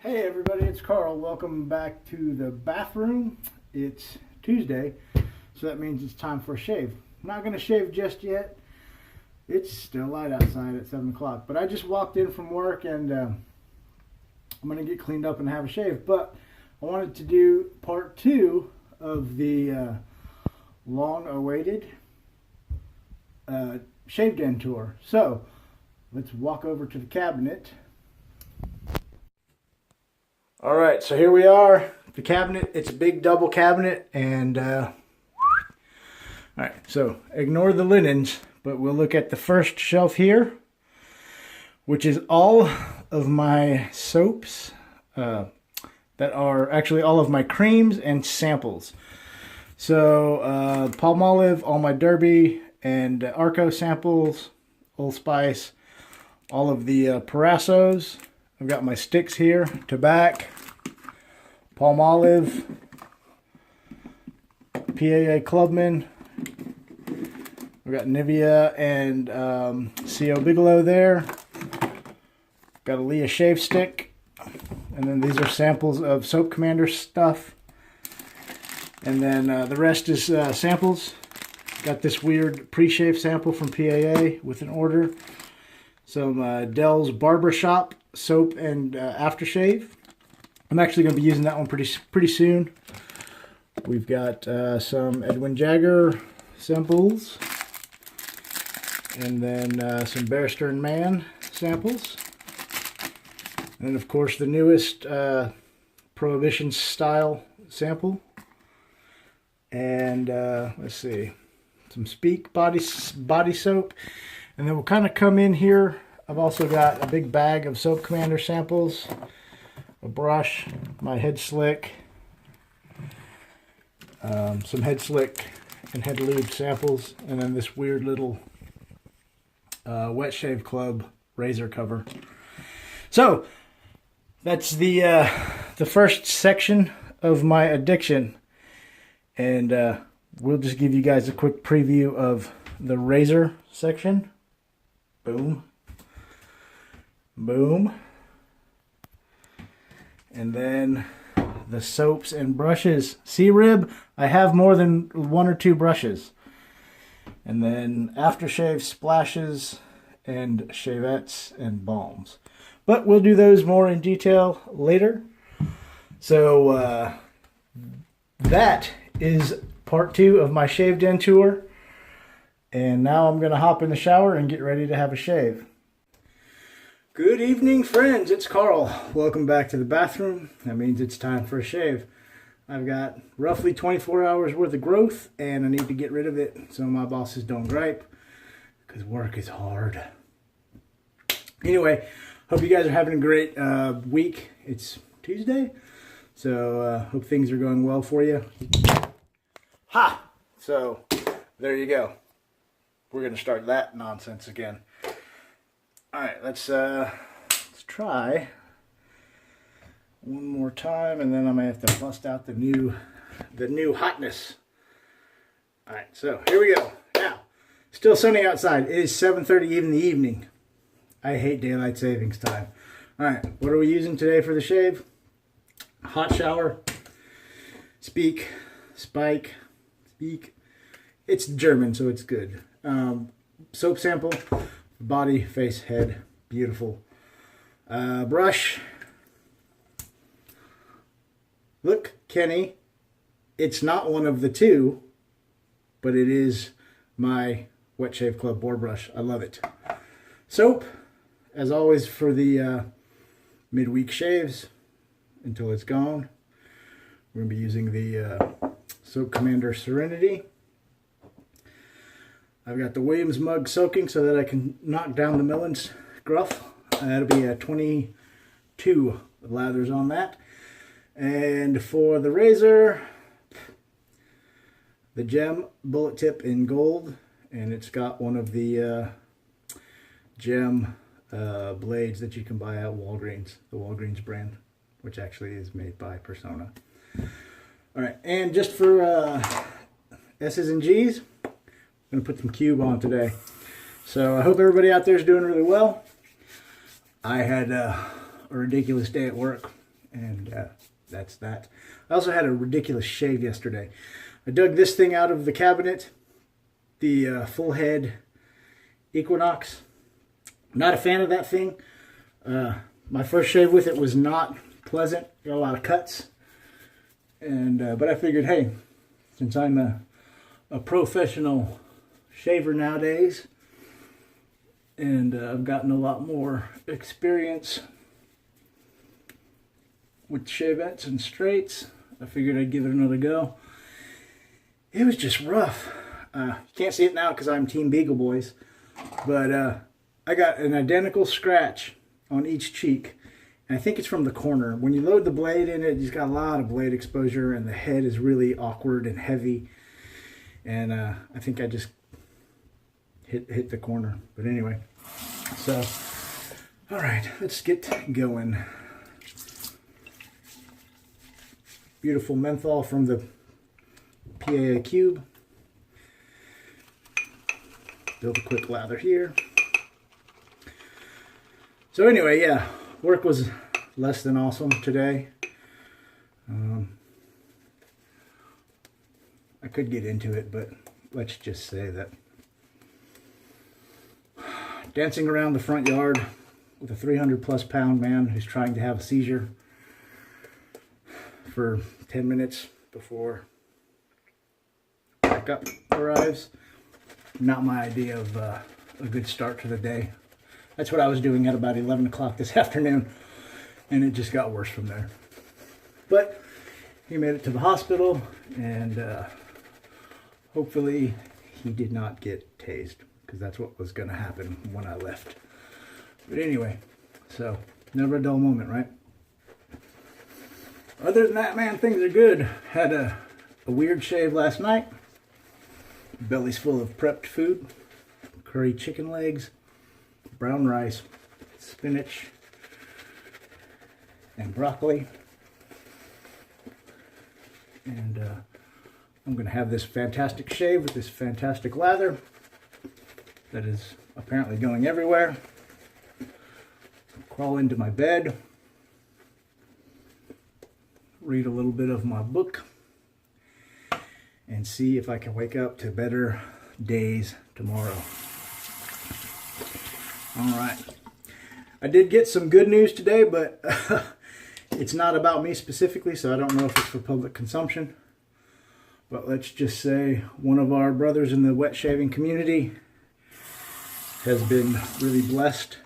Hey everybody, it's Carl. Welcome back to the bathroom. It's Tuesday, so that means it's time for a shave. I'm not going to shave just yet. It's still light outside at 7 o'clock, but I just walked in from work and I'm going to get cleaned up and have a shave. But I wanted to do part 2 of the long-awaited shave den tour. So let's walk over to the cabinet. All right, so here we are, the cabinet. It's a big double cabinet, and all right, so ignore the linens, but we'll look at the first shelf here, which is all of my soaps that are actually all of my creams and samples. So Palmolive, all my Derby and Arco samples, Old Spice, all of the Parassos. I've got my sticks here, Tabac, Palmolive, PAA Clubman. We've got Nivea and CO Bigelow there. Got a Leah shave stick. And then these are samples of Soap Commander stuff. And then the rest is samples. Got this weird pre-shave sample from PAA with an order. Some Dell's Barbershop soap and aftershave. I'm actually going to be using that one pretty soon. We've got some Edwin Jagger samples, and then some Bear Stearns Man samples, and of course the newest Prohibition style sample. And let's see, some Speak body soap, and then we'll kind of come in here. I've also got a big bag of Soap Commander samples, a brush, my head slick, some head slick and head lube samples, and then this weird little Wet Shave Club razor cover. So that's the first section of my addiction, and we'll just give you guys a quick preview of the razor section. Boom. Boom. And then the soaps and brushes. See, Rib, I have more than 1 or 2 brushes. And then aftershave splashes and shavettes and balms. But we'll do those more in detail later. So that is part 2 of my shave den tour. And now I'm going to hop in the shower and get ready to have a shave. Good evening, friends. It's Carl. Welcome back to the bathroom. That means it's time for a shave. I've got roughly 24 hours worth of growth, and I need to get rid of it so my bosses don't gripe, because work is hard. Anyway, hope you guys are having a great week. It's Tuesday, so hope things are going well for you. Ha! So, there you go. We're going to start that nonsense again. All right, let's try one more time, and then I may have to bust out the new hotness. All right, so here we go. Now, still sunny outside. It is 7:30 in the evening. I hate daylight savings time. All right, what are we using today for the shave? Hot shower. Speak. It's German, so it's good. Soap sample. Body, face, head, beautiful. Brush. Look, Kenny, it's not one of the 2, but it is my Wet Shave Club board brush. I love it. Soap, as always, for the midweek shaves until it's gone. We're going to be using the Soap Commander Serenity. I've got the Williams mug soaking so that I can knock down the Millens gruff. That'll be a 22 lathers on that. And for the razor, the Gem bullet tip in gold, and it's got one of the Gem blades that you can buy at Walgreens, the Walgreens brand, which actually is made by Persona. All right, and just for S's and G's, I'm going to put some cube on today. So I hope everybody out there is doing really well. I had a ridiculous day at work. And that's that. I also had a ridiculous shave yesterday. I dug this thing out of the cabinet, the full head Equinox. Not a fan of that thing. My first shave with it was not pleasant. Got a lot of cuts. And but I figured, hey, since I'm a professional shaver nowadays, and I've gotten a lot more experience with shavettes and straights, I figured I'd give it another go. It was just rough. You can't see it now because I'm Team Beagle Boys, but I got an identical scratch on each cheek, and I think it's from the corner. When you load the blade in it, you've got a lot of blade exposure, and the head is really awkward and heavy, and I think I just hit the corner. But anyway, so all right, let's get going. Beautiful menthol from the PAA Cube. Build a quick lather here. So anyway, yeah, work was less than awesome today. I could get into it, but let's just say that dancing around the front yard with a 300+ pound man who's trying to have a seizure for 10 minutes before backup arrives, not my idea of a good start to the day. That's what I was doing at about 11 o'clock this afternoon, and it just got worse from there. But he made it to the hospital, and hopefully he did not get tased, because that's what was going to happen when I left. But anyway, so never a dull moment, right? Other than that, man, things are good. Had a weird shave last night. Belly's full of prepped food. Curry chicken legs, brown rice, spinach, and broccoli. And I'm going to have this fantastic shave with this fantastic lather that is apparently going everywhere. Crawl into my bed. Read a little bit of my book and see if I can wake up to better days tomorrow. All right. I did get some good news today, but it's not about me specifically, so I don't know if it's for public consumption. But let's just say one of our brothers in the wet shaving community has been really blessed,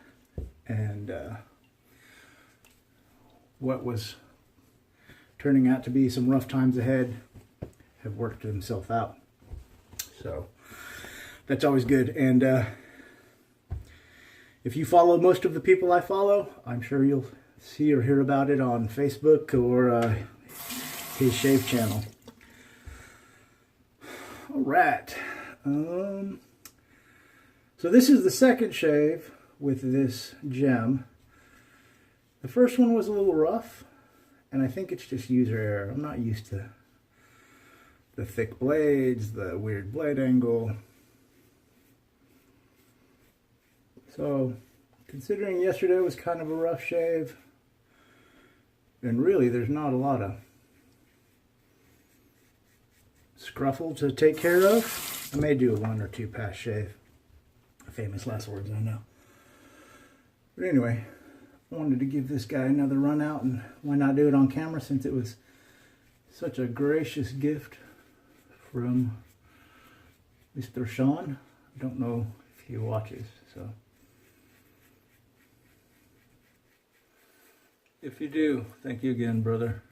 and what was turning out to be some rough times ahead have worked himself out. So that's always good. And if you follow most of the people I follow, I'm sure you'll see or hear about it on Facebook or his shave channel. All right. So this is the second shave with this gem. The first one was a little rough, and I think it's just user error. I'm not used to the thick blades, the weird blade angle. So, considering yesterday was kind of a rough shave, and really there's not a lot of scruffle to take care of, I may do a 1 or 2 pass shave. Famous last words, I know. But anyway, I wanted to give this guy another run out, and why not do it on camera since it was such a gracious gift from Mr. Sean. I don't know if he watches, so if you do, thank you again, brother.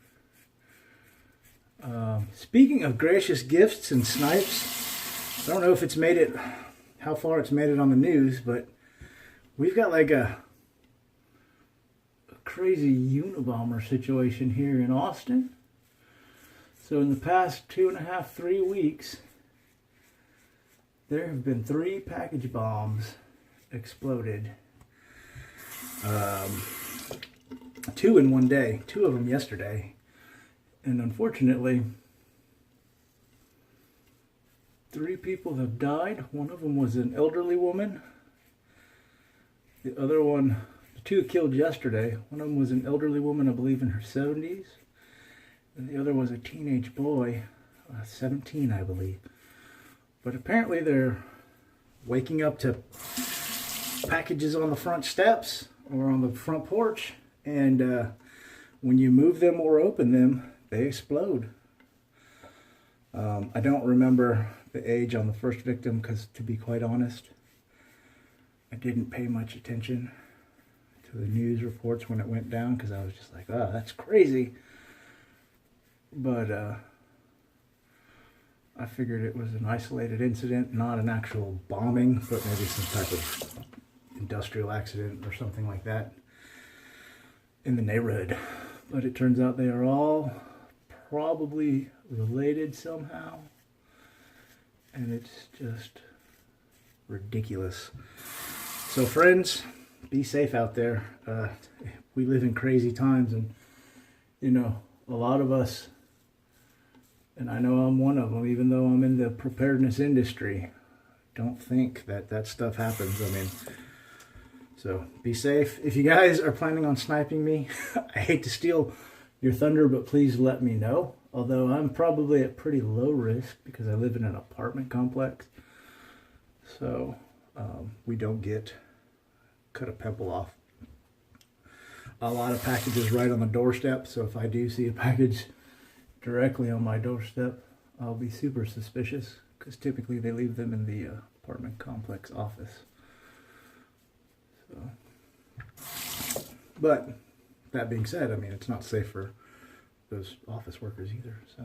Speaking of gracious gifts and snipes, I don't know if it's made it, how far it's made it on the news, but we've got like a crazy Unabomber situation here in Austin. So in the past 2.5, 3 weeks, there have been 3 package bombs exploded. 2 in one day, 2 of them yesterday. And unfortunately, 3 people have died. One of them was an elderly woman. The other one, the two killed yesterday, one of them was an elderly woman, I believe in her 70s, and the other was a teenage boy, 17 I believe. But apparently they're waking up to packages on the front steps or on the front porch, and when you move them or open them, they explode. I don't remember the age on the first victim because, to be quite honest, I didn't pay much attention to the news reports when it went down because I was just like, oh, that's crazy. But I figured it was an isolated incident, not an actual bombing, but maybe some type of industrial accident or something like that in the neighborhood. But it turns out they are all probably related somehow, and it's just ridiculous. So friends, be safe out there. We live in crazy times, and you know, a lot of us, and I know I'm one of them, even though I'm in the preparedness industry, don't think that that stuff happens. I mean, so be safe. If you guys are planning on sniping me, I hate to steal your thunder, but please let me know. Although I'm probably at pretty low risk because I live in an apartment complex. So we don't get cut a pimple off. A lot of packages right on the doorstep. So if I do see a package directly on my doorstep, I'll be super suspicious because typically they leave them in the apartment complex office. So, but that being said, I mean, it's not safe for those office workers either. So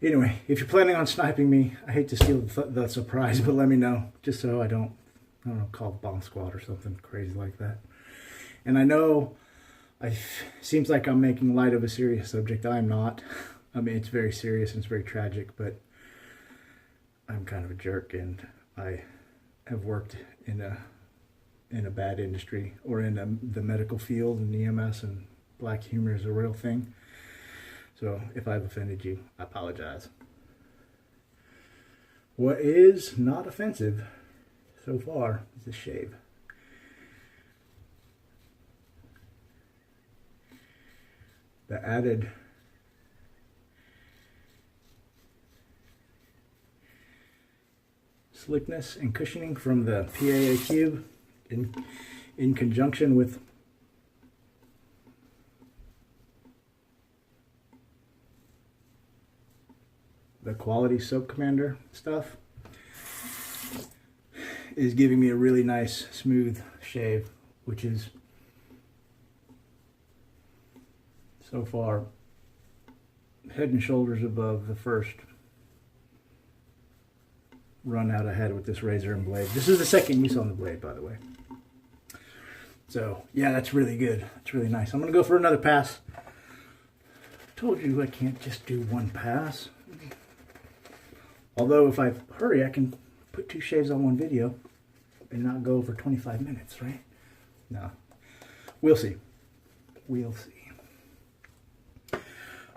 anyway, if you're planning on sniping me, I hate to steal the surprise, but let me know just so I don't know, call the bomb squad or something crazy like that. And I know seems like I'm making light of a serious subject. I'm not. I mean, it's very serious and it's very tragic, but I'm kind of a jerk, and I have worked in a bad industry, or in the medical field and EMS, and black humor is a real thing. So if I've offended you, I apologize. What is not offensive so far is the shave. The added slickness and cushioning from the PAA cube in conjunction with the Quality Soap Commander stuff is giving me a really nice smooth shave, which is so far head and shoulders above the first run out I had with this razor and blade. This is the second use on the blade, by the way. So yeah, that's really good. It's really nice. I'm gonna go for another pass. Told you I can't just do one pass. Although if I hurry, I can put 2 shaves on one video and not go over 25 minutes, right? No. We'll see. We'll see.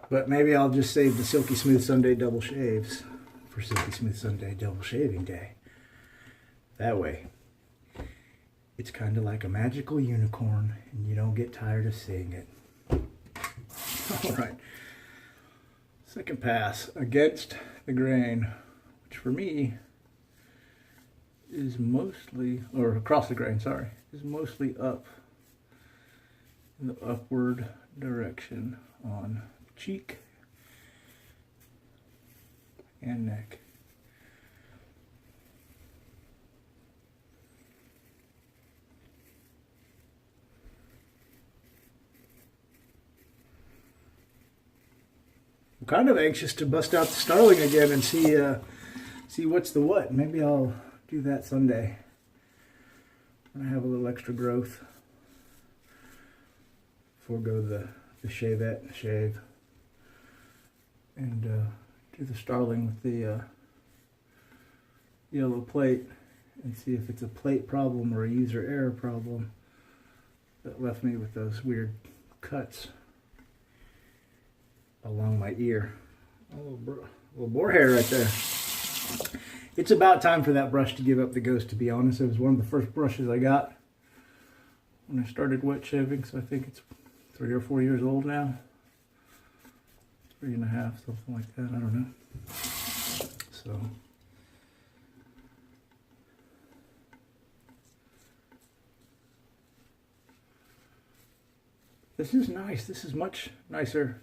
But maybe I'll just save the Silky Smooth Sunday double shaves for Silky Smooth Sunday double shaving day. That way, it's kind of like a magical unicorn and you don't get tired of seeing it. All right. Second pass against the grain, which for me is mostly, or across the grain, sorry, is mostly up in the upward direction on cheek and neck. I'm kind of anxious to bust out the starling again and see what's the what. Maybe I'll do that Sunday when I have a little extra growth. Forego the shavette shave and do the starling with the yellow plate and see if it's a plate problem or a user error problem that left me with those weird cuts along my ear. A little boar hair right there. It's about time for that brush to give up the ghost, to be honest. It was one of the first brushes I got when I started wet shaving, so I think it's 3 or 4 years old now. 3.5, something like that, I don't know. So this is nice. This is much nicer.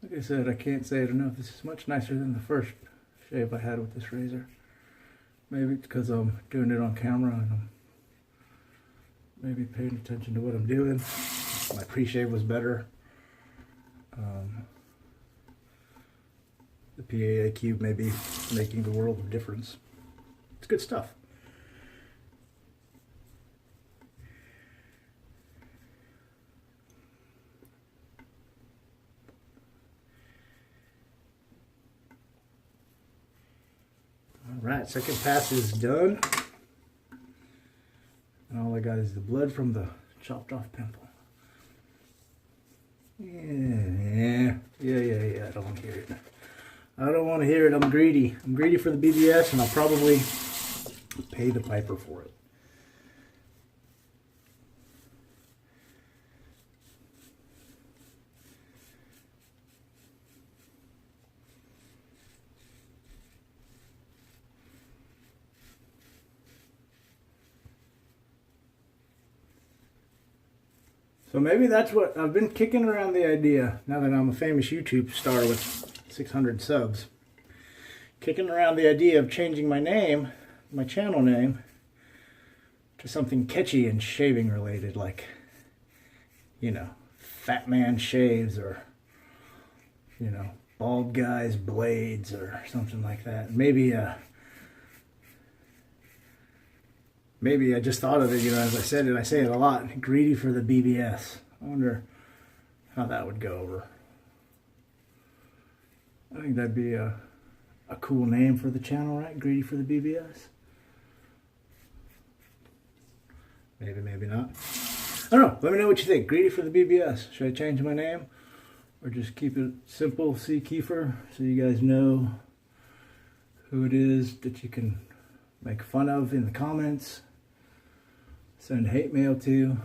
Like I said, I can't say it enough. This is much nicer than the first shave I had with this razor. Maybe it's because I'm doing it on camera and I'm maybe paying attention to what I'm doing. My pre-shave was better. The PAA cube may be making the world of difference. It's good stuff. Alright, second pass is done. And all I got is the blood from the chopped off pimple. Yeah, I don't want to hear it. I don't want to hear it. I'm greedy. I'm greedy for the BBS, and I'll probably pay the piper for it. So maybe that's what I've been kicking around the idea, now that I'm a famous YouTube star with 600 subs. Kicking around the idea of changing my name, my channel name, to something catchy and shaving related, like, you know, Fat Man Shaves, or, you know, Bald Guy's Blades, or something like that. Maybe I just thought of it, you know, as I said it, I say it a lot, greedy for the BBS. I wonder how that would go over. I think that'd be a cool name for the channel, right? Greedy for the BBS. Maybe, maybe not. I don't know. Let me know what you think. Greedy for the BBS. Should I change my name? Or just keep it simple, C. Kiefer, so you guys know who it is that you can make fun of in the comments. Send hate mail to.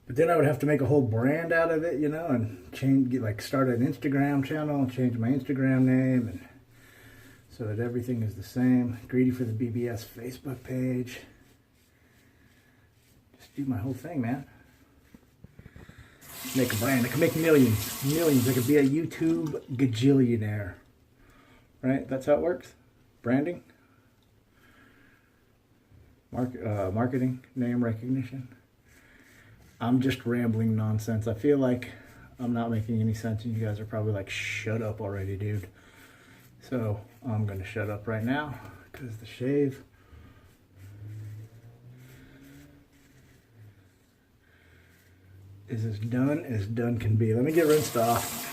But then I would have to make a whole brand out of it, you know, and start an Instagram channel and change my Instagram name, and so that everything is the same. Greedy for the BBS Facebook page. Just do my whole thing, man. Make a brand. I could make millions. Millions. I could be a YouTube gajillionaire. Right? That's how it works? Branding? Marketing? Name recognition? I'm just rambling nonsense. I feel like I'm not making any sense, and you guys are probably like, shut up already, dude. So I'm going to shut up right now, because the shave is as done can be. Let me get rinsed off.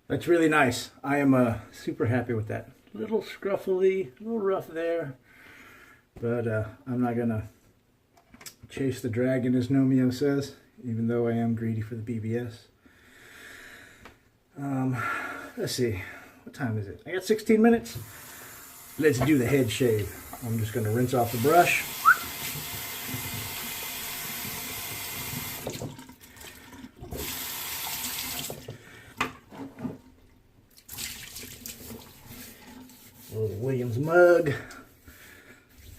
That's really nice. I am super happy with that. A little scruffly, a little rough there, but I'm not gonna chase the dragon, as Nomeo says, even though I am greedy for the BBS. Let's see, what time is it? I got 16 minutes. Let's do the head shave. I'm just gonna rinse off the brush. Little Williams mug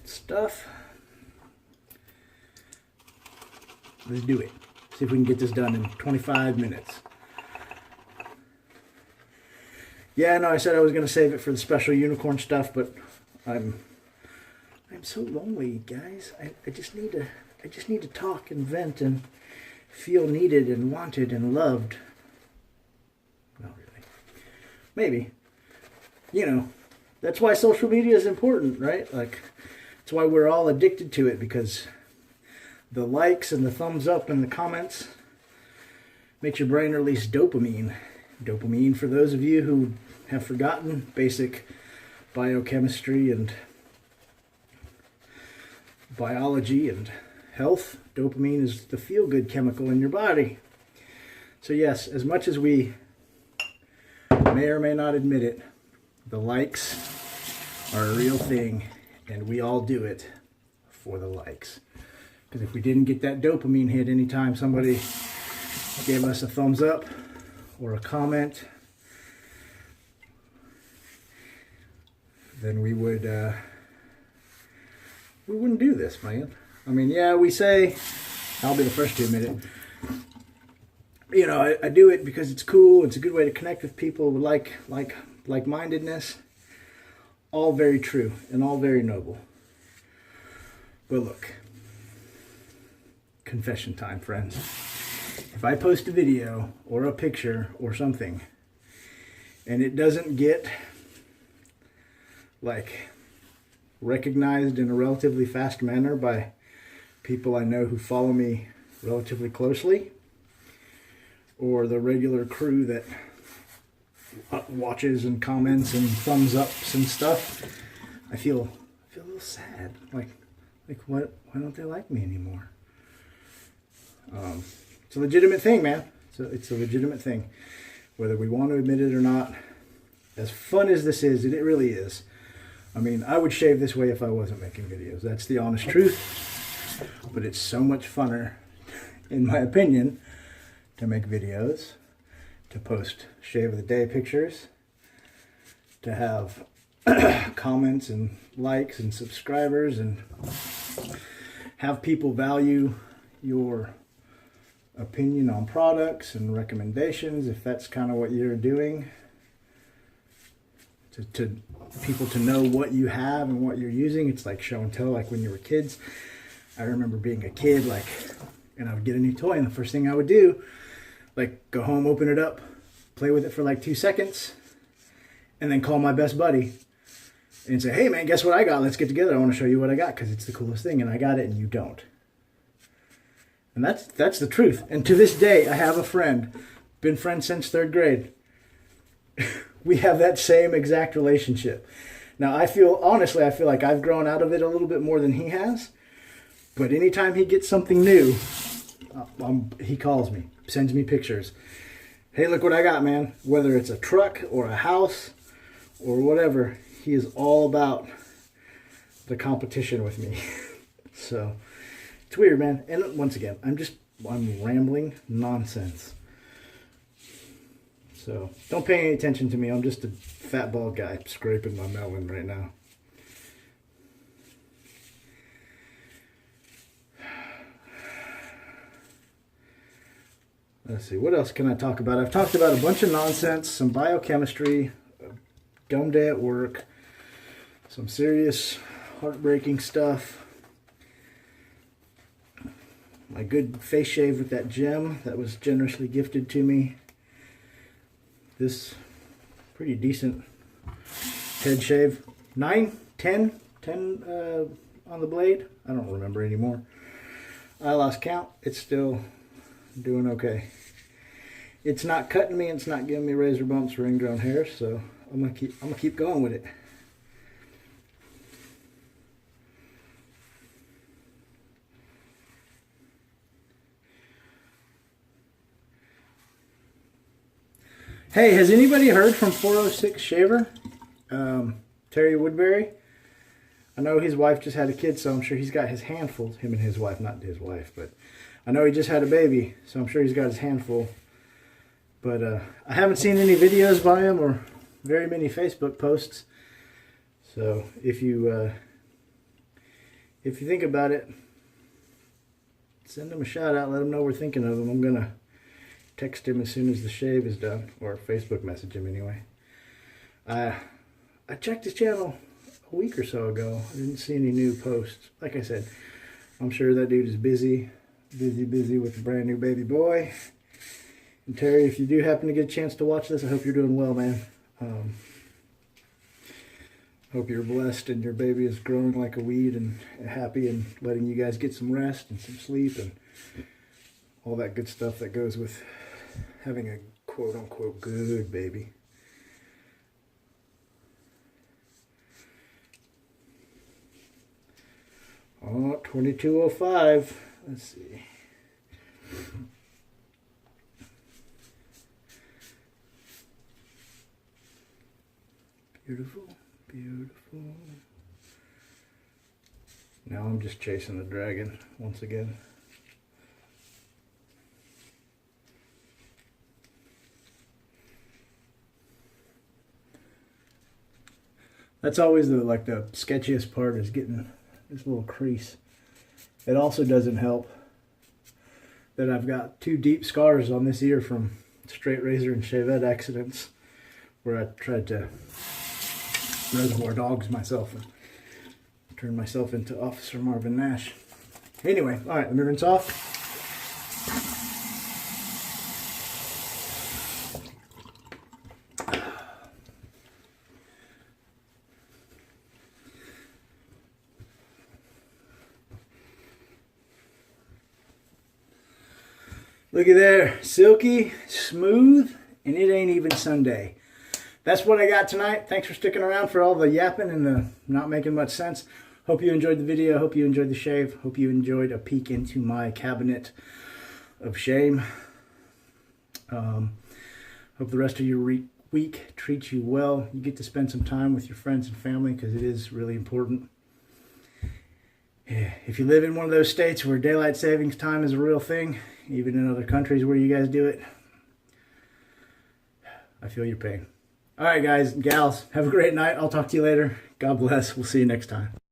stuff. Let's do it. See if we can get this done in 25 minutes. Yeah, no, I said I was going to save it for the special unicorn stuff, but I'm so lonely, guys. I just need to talk and vent and feel needed and wanted and loved. Not really. Maybe. You know, that's why social media is important, right? Like, that's why we're all addicted to it, because the likes and the thumbs up and the comments makes your brain release dopamine. Dopamine, for those of you who have forgotten basic biochemistry and biology and health, dopamine is the feel-good chemical in your body. So yes, as much as we may or may not admit it, the likes are a real thing, and we all do it for the likes. Because if we didn't get that dopamine hit anytime somebody gave us a thumbs up or a comment, then we wouldn't do this, man. I mean, yeah, we say, I'll be the first to admit it, you know, I do it because it's cool. It's a good way to connect with people with like-mindedness. All very true and all very noble. But look, confession time, friends. If I post a video or a picture or something and it doesn't get like recognized in a relatively fast manner by people I know who follow me relatively closely, or the regular crew that watches and comments and thumbs ups and stuff, I feel a little sad. Like why don't they like me anymore? It's a legitimate thing, man. It's a legitimate thing, whether we want to admit it or not. As fun as this is, and it really is. I mean, I would shave this way if I wasn't making videos. That's the honest truth. But it's so much funner, in my opinion, to make videos, to post shave of the day pictures, to have comments and likes and subscribers, and have people value your opinion on products and recommendations, if that's kind of what you're doing. To people to know what you have and what you're using. It's like show and tell, like when you were kids. I remember being a kid, like, and I would get a new toy, and the first thing I would do, like, go home, open it up, play with it for like 2 seconds, and then call my best buddy and say, hey man, guess what I got? Let's get together. I want to show you what I got because it's the coolest thing, and I got it and you don't. And that's the truth. And to this day, I have a friend, been friends since 3rd grade. We have that same exact relationship. Now, honestly, I feel like I've grown out of it a little bit more than he has. But anytime he gets something new, he calls me, sends me pictures. Hey, look what I got, man. Whether it's a truck or a house or whatever, he is all about the competition with me. So it's weird, man. And once again, I'm rambling nonsense. So don't pay any attention to me. I'm just a fat bald guy scraping my melon right now. Let's see, what else can I talk about? I've talked about a bunch of nonsense, some biochemistry, gum day at work, some serious heartbreaking stuff, my good face shave with that gem that was generously gifted to me, this pretty decent head shave, 9, 10 on the blade, I don't remember anymore. I lost count. It's still doing okay. It's not cutting me, it's not giving me razor bumps or ingrown hair, so I'm gonna keep going with it. Hey, has anybody heard from 406 Shaver? Terry Woodbury? I know his wife just had a kid, so I'm sure he's got his handful. Him and his wife, not his wife, but I know he just had a baby, so I'm sure he's got his handful. But I haven't seen any videos by him or very many Facebook posts. So if you think about it, send him a shout out. Let him know we're thinking of him. I'm gonna text him as soon as the shave is done, or Facebook message him anyway. I checked his channel a week or so ago. I didn't see any new posts. Like I said, I'm sure that dude is busy with a brand new baby boy. And Terry, if you do happen to get a chance to watch this, I hope you're doing well, man. Hope you're blessed and your baby is growing like a weed and happy and letting you guys get some rest and some sleep and all that good stuff that goes with having a quote-unquote good baby. Oh, 2205. Let's see. Beautiful, beautiful. Now I'm just chasing the dragon once again. That's always the sketchiest part, is getting this little crease. It also doesn't help that I've got 2 deep scars on this ear from straight razor and shavette accidents where I tried to reservoir dogs myself and turn myself into Officer Marvin Nash. Anyway, all right, let me rinse off. Look at there, silky, smooth, and it ain't even Sunday. That's what I got tonight. Thanks for sticking around for all the yapping and the not making much sense. Hope you enjoyed the video. Hope you enjoyed the shave. Hope you enjoyed a peek into my cabinet of shame. Hope the rest of your week treats you well. You get to spend some time with your friends and family because it is really important. If you live in one of those states where daylight savings time is a real thing, even in other countries where you guys do it, I feel your pain. All right, guys and gals, have a great night. I'll talk to you later. God bless. We'll see you next time.